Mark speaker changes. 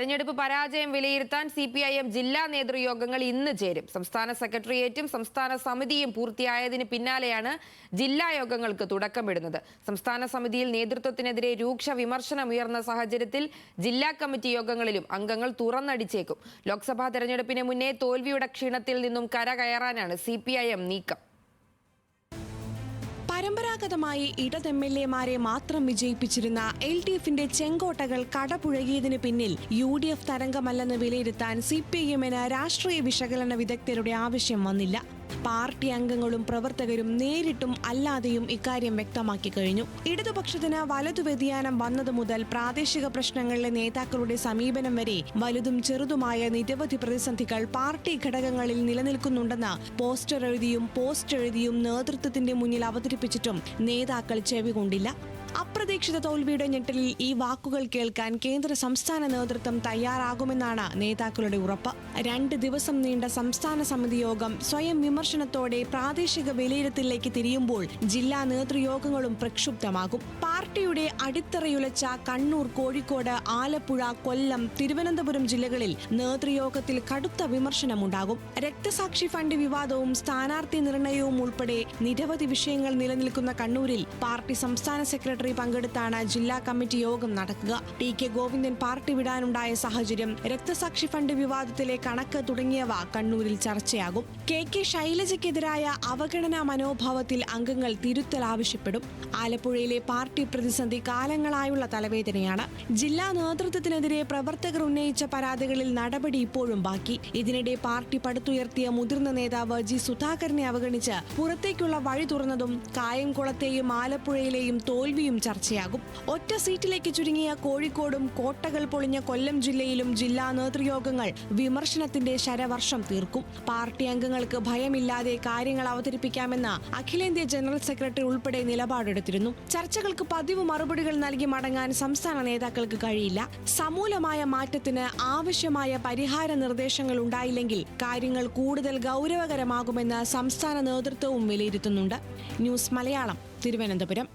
Speaker 1: തെരഞ്ഞെടുപ്പ് പരാജയം വിലയിരുത്താൻ CPIM ജില്ലാ നേതൃയോഗങ്ങൾ ഇന്ന് ചേരും. സംസ്ഥാന സെക്രട്ടേറിയറ്റും സംസ്ഥാന സമിതിയും പൂർത്തിയായതിന് പിന്നാലെയാണ് ജില്ലാ യോഗങ്ങൾക്ക് തുടക്കമിടുന്നത്. സംസ്ഥാന സമിതിയിൽ നേതൃത്വത്തിനെതിരെ രൂക്ഷ വിമർശനമുയർന്ന സാഹചര്യത്തിൽ ജില്ലാ കമ്മിറ്റി യോഗങ്ങളിലും അംഗങ്ങൾ തുറന്നടിച്ചേക്കും. ലോക്സഭാ തെരഞ്ഞെടുപ്പിന് മുന്നേ തോൽവിയുടെ ക്ഷീണത്തിൽ നിന്നും കരകയറാനാണ് CPIM നീക്കം.
Speaker 2: പരമ്പരാഗതമായി ഇടത് MLA-മാരെ മാത്രം വിജയിപ്പിച്ചിരുന്ന LDF-ന്റെ ചെങ്കോട്ടകൾ കടപുഴകിയതിന് പിന്നിൽ UDF തരംഗമല്ലെന്ന് വിലയിരുത്താൻ CPIM-ന് രാഷ്ട്രീയ വിശകലന വിദഗ്ധരുടെ ആവശ്യം വന്നില്ല. പാർട്ടി അംഗങ്ങളും പ്രവർത്തകരും നേരിട്ടും അല്ലാതെയും ഇക്കാര്യം വ്യക്തമാക്കി കഴിഞ്ഞു. ഇടതുപക്ഷത്തിന് വലതു വ്യതിയാനം വന്നതു മുതൽ പ്രാദേശിക പ്രശ്നങ്ങളിലെ നേതാക്കളുടെ സമീപനം വരെ വലുതും ചെറുതുമായ നിരവധി പ്രതിസന്ധികൾ പാർട്ടി ഘടകങ്ങളിൽ നിലനിൽക്കുന്നുണ്ടെന്ന് പോസ്റ്റർ എഴുതിയും നേതൃത്വത്തിന്റെ മുന്നിൽ അവതരിപ്പിച്ചിട്ടും നേതാക്കൾ ചെവികൊണ്ടില്ല. അപ്രതീക്ഷിത തോൽവിയുടെ ഞെട്ടലിൽ ഈ വാക്കുകൾ കേൾക്കാൻ കേന്ദ്ര സംസ്ഥാന നേതൃത്വം തയ്യാറാകുമെന്നാണ് നേതാക്കളുടെ ഉറപ്പ്. 2 ദിവസം നീണ്ട സംസ്ഥാന സമിതി യോഗം സ്വയം വിമർശനത്തോടെ പ്രാദേശിക വിലയിരുത്തലിലേക്ക് തിരിയുമ്പോൾ ജില്ലാ നേതൃയോഗങ്ങളും പ്രക്ഷുബ്ധമാകും. പാർട്ടിയുടെ അടിത്തറയുലച്ച കണ്ണൂർ, കോഴിക്കോട്, ആലപ്പുഴ, കൊല്ലം, തിരുവനന്തപുരം ജില്ലകളിൽ നേതൃയോഗത്തിൽ കടുത്ത വിമർശനമുണ്ടാകും. രക്തസാക്ഷി ഫണ്ട് വിവാദവും സ്ഥാനാർത്ഥി നിർണയവും ഉൾപ്പെടെ നിരവധി വിഷയങ്ങൾ നിലനിൽക്കുന്ന കണ്ണൂരിൽ പാർട്ടി സംസ്ഥാന സെക്രട്ടറി പങ്കെടുത്താണ് ജില്ലാ കമ്മിറ്റി യോഗം നടക്കുക. TK ഗോവിന്ദൻ പാർട്ടി വിടാനുണ്ടായ സാഹചര്യം, രക്തസാക്ഷി ഫണ്ട് വിവാദത്തിലെ കണക്ക് തുടങ്ങിയവ കണ്ണൂരിൽ ചർച്ചയാകും. KK ശൈലജയ്ക്കെതിരായ അവഗണനാ മനോഭാവത്തിൽ അംഗങ്ങൾ തിരുത്തൽ ആവശ്യപ്പെടും. ആലപ്പുഴയിലെ പാർട്ടി പ്രതിസന്ധി കാലങ്ങളായുള്ള തലവേദനയാണ്. ജില്ലാ നേതൃത്വത്തിനെതിരെ പ്രവർത്തകർ ഉന്നയിച്ച പരാതികളിൽ നടപടി ഇപ്പോഴും ബാക്കി. ഇതിനിടെ പാർട്ടി പടുത്തുയർത്തിയ മുതിർന്ന നേതാവ് G. സുധാകരനെ അവഗണിച്ച് പുറത്തേക്കുള്ള വഴി തുറന്നതും കായംകുളത്തെയും ആലപ്പുഴയിലെയും തോൽവിയും ചർച്ചയാകും. ഒറ്റ സീറ്റിലേക്ക് ചുരുങ്ങിയ കോഴിക്കോടും കോട്ടകൾ പൊളിഞ്ഞ കൊല്ലം ജില്ലയിലും ജില്ലാ നേതൃയോഗങ്ങൾ വിമർശനത്തിന്റെ ശരവർഷം തീർക്കും. പാർട്ടി അംഗങ്ങൾക്ക് ഭയമില്ലാതെ കാര്യങ്ങൾ അവതരിപ്പിക്കാമെന്ന് അഖിലേന്ത്യാ ജനറൽ സെക്രട്ടറി ഉൾപ്പെടെ നിലപാടെടുത്തിരുന്നു. ചർച്ചകൾക്ക് പതിവ് മറുപടികൾ നൽകി മടങ്ങാൻ സംസ്ഥാന നേതാക്കൾക്ക് കഴിയില്ല. സമൂലമായ മാറ്റത്തിന് ആവശ്യമായ പരിഹാര നിർദ്ദേശങ്ങൾ ഉണ്ടായില്ലെങ്കിൽ കാര്യങ്ങൾ കൂടുതൽ ഗൗരവകരമാകുമെന്ന് സംസ്ഥാന നേതൃത്വവും വിലയിരുത്തുന്നുണ്ട്. ന്യൂസ് മലയാളം, തിരുവനന്തപുരം.